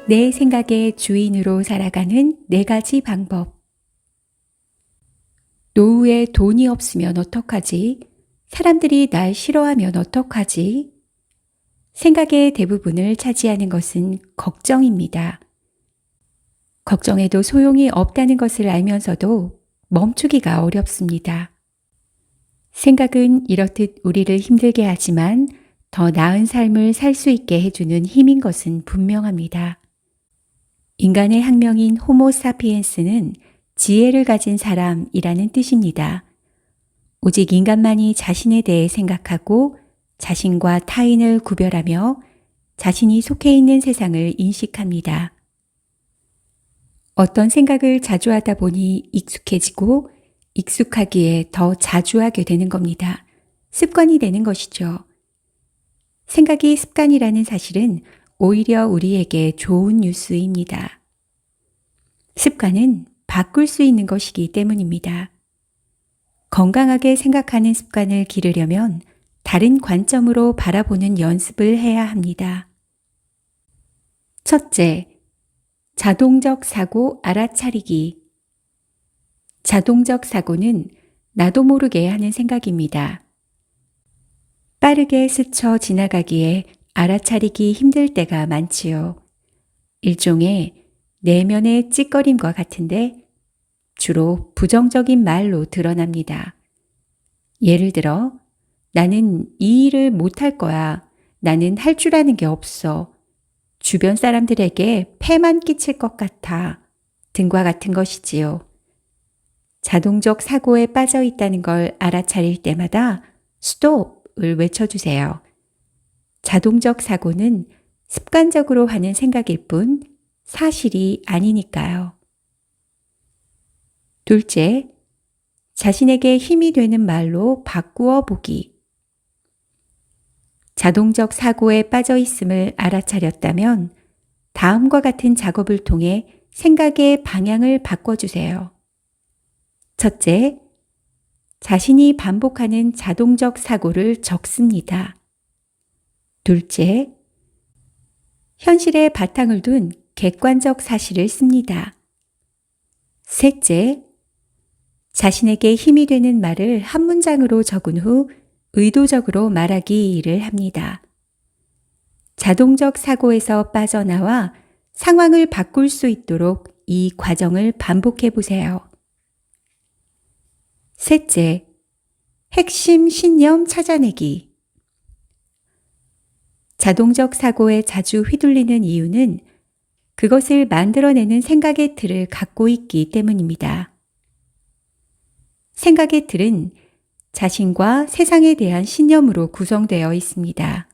내 생각의 주인으로 살아가는 4가지 방법. 노후에 돈이 없으면 어떡하지? 사람들이 날 싫어하면 어떡하지? 생각의 대부분을 차지하는 것은 걱정입니다. 걱정해도 소용이 없다는 것을 알면서도 멈추기가 어렵습니다. 생각은 이렇듯 우리를 힘들게 하지만 더 나은 삶을 살 수 있게 해주는 힘인 것은 분명합니다. 인간의 학명인 호모사피엔스는 지혜를 가진 사람이라는 뜻입니다. 오직 인간만이 자신에 대해 생각하고 자신과 타인을 구별하며 자신이 속해 있는 세상을 인식합니다. 어떤 생각을 자주 하다 보니 익숙해지고 익숙하기에 더 자주 하게 되는 겁니다. 습관이 되는 것이죠. 생각이 습관이라는 사실은 오히려 우리에게 좋은 뉴스입니다. 습관은 바꿀 수 있는 것이기 때문입니다. 건강하게 생각하는 습관을 기르려면 다른 관점으로 바라보는 연습을 해야 합니다. 첫째, 자동적 사고 알아차리기. 자동적 사고는 나도 모르게 하는 생각입니다. 빠르게 스쳐 지나가기에 알아차리기 힘들 때가 많지요. 일종의 내면의 찌꺼림과 같은데 주로 부정적인 말로 드러납니다. 예를 들어, 나는 이 일을 못할 거야. 나는 할 줄 아는 게 없어. 주변 사람들에게 폐만 끼칠 것 같아. 등과 같은 것이지요. 자동적 사고에 빠져 있다는 걸 알아차릴 때마다 스톱을 외쳐주세요. 자동적 사고는 습관적으로 하는 생각일 뿐 사실이 아니니까요. 둘째, 자신에게 힘이 되는 말로 바꾸어 보기. 자동적 사고에 빠져 있음을 알아차렸다면 다음과 같은 작업을 통해 생각의 방향을 바꿔주세요. 첫째, 자신이 반복하는 자동적 사고를 적습니다. 둘째, 현실에 바탕을 둔 객관적 사실을 씁니다. 셋째, 자신에게 힘이 되는 말을 한 문장으로 적은 후 의도적으로 말하기를 합니다. 자동적 사고에서 빠져나와 상황을 바꿀 수 있도록 이 과정을 반복해 보세요. 셋째, 핵심 신념 찾아내기. 자동적 사고에 자주 휘둘리는 이유는 그것을 만들어내는 생각의 틀을 갖고 있기 때문입니다. 생각의 틀은 자신과 세상에 대한 신념으로 구성되어 있습니다.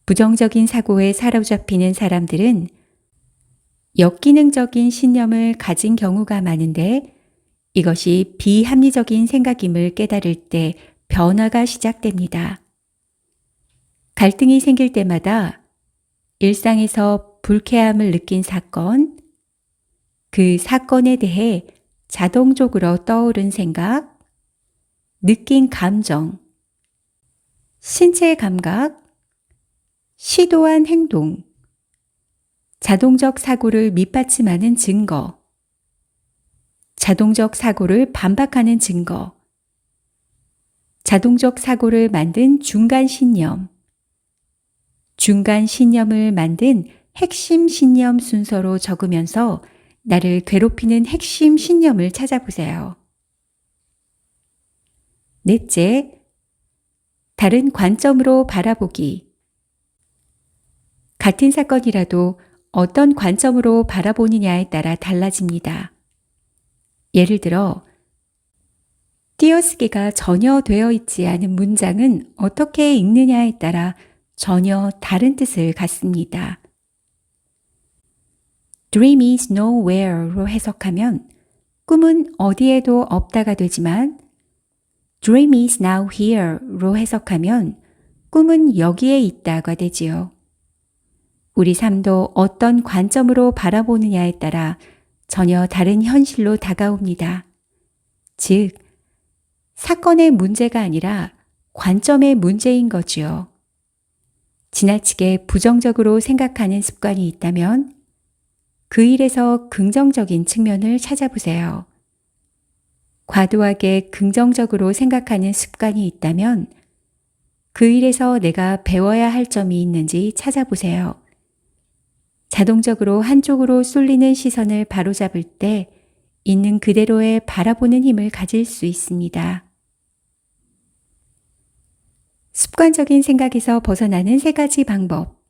부정적인 사고에 사로잡히는 사람들은 역기능적인 신념을 가진 경우가 많은데 이것이 비합리적인 생각임을 깨달을 때 변화가 시작됩니다. 갈등이 생길 때마다 일상에서 불쾌함을 느낀 사건, 그 사건에 대해 자동적으로 떠오른 생각, 느낀 감정, 신체 감각, 시도한 행동, 자동적 사고를 밑받침하는 증거, 자동적 사고를 반박하는 증거, 자동적 사고를 만든 중간 신념, 중간 신념을 만든 핵심 신념 순서로 적으면서 나를 괴롭히는 핵심 신념을 찾아보세요. 넷째, 다른 관점으로 바라보기. 같은 사건이라도 어떤 관점으로 바라보느냐에 따라 달라집니다. 예를 들어, 띄어쓰기가 전혀 되어 있지 않은 문장은 어떻게 읽느냐에 따라 전혀 다른 뜻을 갖습니다. Dream is nowhere로 해석하면 꿈은 어디에도 없다가 되지만 Dream is now here로 해석하면 꿈은 여기에 있다가 되지요. 우리 삶도 어떤 관점으로 바라보느냐에 따라 전혀 다른 현실로 다가옵니다. 즉, 사건의 문제가 아니라 관점의 문제인 거지요. 지나치게 부정적으로 생각하는 습관이 있다면 그 일에서 긍정적인 측면을 찾아보세요. 과도하게 긍정적으로 생각하는 습관이 있다면 그 일에서 내가 배워야 할 점이 있는지 찾아보세요. 자동적으로 한쪽으로 쏠리는 시선을 바로잡을 때 있는 그대로의 바라보는 힘을 가질 수 있습니다. 습관적인 생각에서 벗어나는 3가지 방법.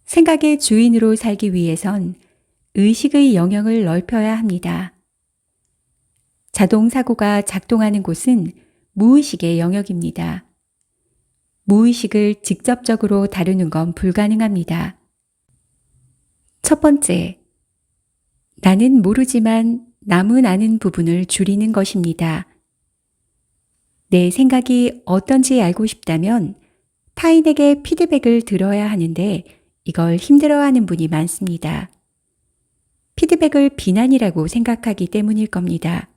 생각의 주인으로 살기 위해선 의식의 영역을 넓혀야 합니다. 자동사고가 작동하는 곳은 무의식의 영역입니다. 무의식을 직접적으로 다루는 건 불가능합니다. 첫 번째, 나는 모르지만 남은 아는 부분을 줄이는 것입니다. 내 생각이 어떤지 알고 싶다면 타인에게 피드백을 들어야 하는데 이걸 힘들어하는 분이 많습니다. 피드백을 비난이라고 생각하기 때문일 겁니다.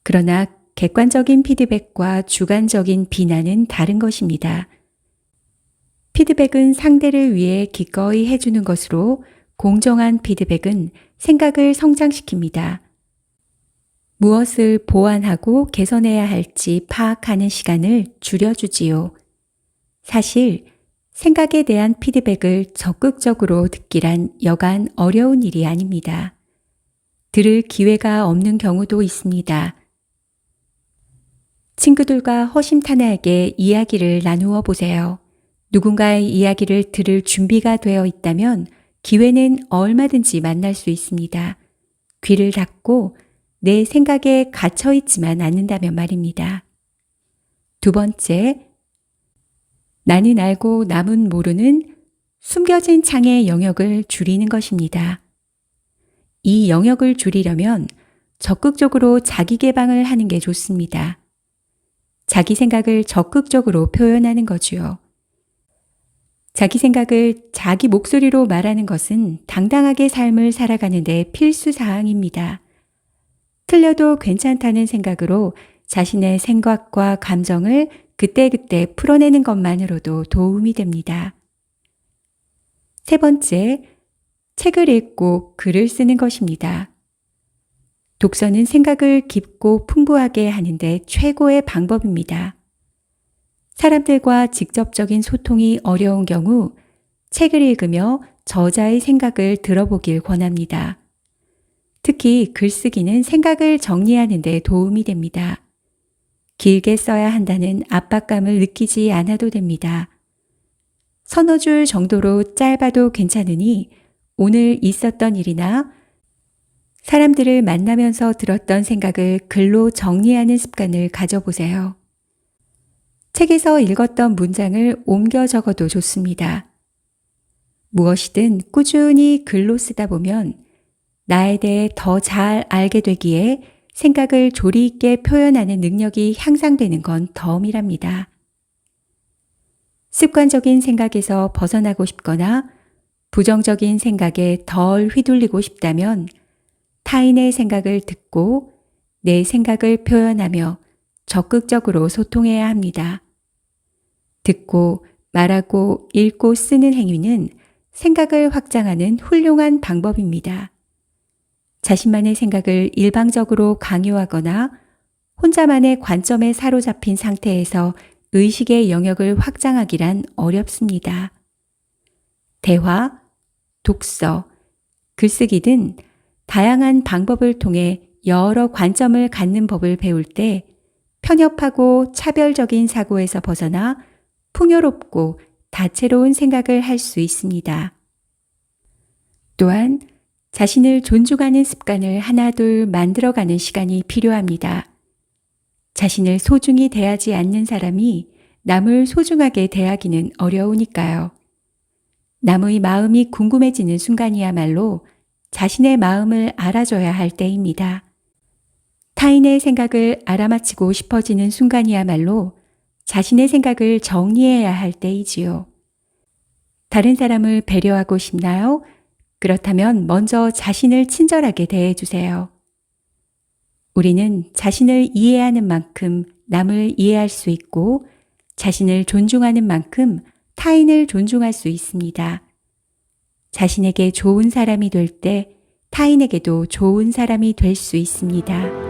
그러나 객관적인 피드백과 주관적인 비난은 다른 것입니다. 피드백은 상대를 위해 기꺼이 해주는 것으로 공정한 피드백은 생각을 성장시킵니다. 무엇을 보완하고 개선해야 할지 파악하는 시간을 줄여주지요. 사실 생각에 대한 피드백을 적극적으로 듣기란 여간 어려운 일이 아닙니다. 들을 기회가 없는 경우도 있습니다. 친구들과 허심탄회하게 이야기를 나누어 보세요. 누군가의 이야기를 들을 준비가 되어 있다면 기회는 얼마든지 만날 수 있습니다. 귀를 닫고 내 생각에 갇혀 있지만 않는다면 말입니다. 두 번째, 나는 알고 남은 모르는 숨겨진 창의 영역을 줄이는 것입니다. 이 영역을 줄이려면 적극적으로 자기 개방을 하는 게 좋습니다. 자기 생각을 적극적으로 표현하는 거지요. 자기 생각을 자기 목소리로 말하는 것은 당당하게 삶을 살아가는 데 필수 사항입니다. 틀려도 괜찮다는 생각으로 자신의 생각과 감정을 그때그때 풀어내는 것만으로도 도움이 됩니다. 세 번째, 책을 읽고 글을 쓰는 것입니다. 독서는 생각을 깊고 풍부하게 하는데 최고의 방법입니다. 사람들과 직접적인 소통이 어려운 경우 책을 읽으며 저자의 생각을 들어보길 권합니다. 특히 글쓰기는 생각을 정리하는 데 도움이 됩니다. 길게 써야 한다는 압박감을 느끼지 않아도 됩니다. 서너 줄 정도로 짧아도 괜찮으니 오늘 있었던 일이나 사람들을 만나면서 들었던 생각을 글로 정리하는 습관을 가져보세요. 책에서 읽었던 문장을 옮겨 적어도 좋습니다. 무엇이든 꾸준히 글로 쓰다 보면 나에 대해 더 잘 알게 되기에 생각을 조리 있게 표현하는 능력이 향상되는 건 덤이랍니다. 습관적인 생각에서 벗어나고 싶거나 부정적인 생각에 덜 휘둘리고 싶다면 타인의 생각을 듣고 내 생각을 표현하며 적극적으로 소통해야 합니다. 듣고 말하고 읽고 쓰는 행위는 생각을 확장하는 훌륭한 방법입니다. 자신만의 생각을 일방적으로 강요하거나 혼자만의 관점에 사로잡힌 상태에서 의식의 영역을 확장하기란 어렵습니다. 대화, 독서, 글쓰기 등 다양한 방법을 통해 여러 관점을 갖는 법을 배울 때 편협하고 차별적인 사고에서 벗어나 풍요롭고 다채로운 생각을 할 수 있습니다. 또한 자신을 존중하는 습관을 하나둘 만들어가는 시간이 필요합니다. 자신을 소중히 대하지 않는 사람이 남을 소중하게 대하기는 어려우니까요. 남의 마음이 궁금해지는 순간이야말로 자신의 마음을 알아줘야 할 때입니다. 타인의 생각을 알아맞히고 싶어지는 순간이야말로 자신의 생각을 정리해야 할 때이지요. 다른 사람을 배려하고 싶나요? 그렇다면 먼저 자신을 친절하게 대해주세요. 우리는 자신을 이해하는 만큼 남을 이해할 수 있고 자신을 존중하는 만큼 타인을 존중할 수 있습니다. 자신에게 좋은 사람이 될 때 타인에게도 좋은 사람이 될 수 있습니다.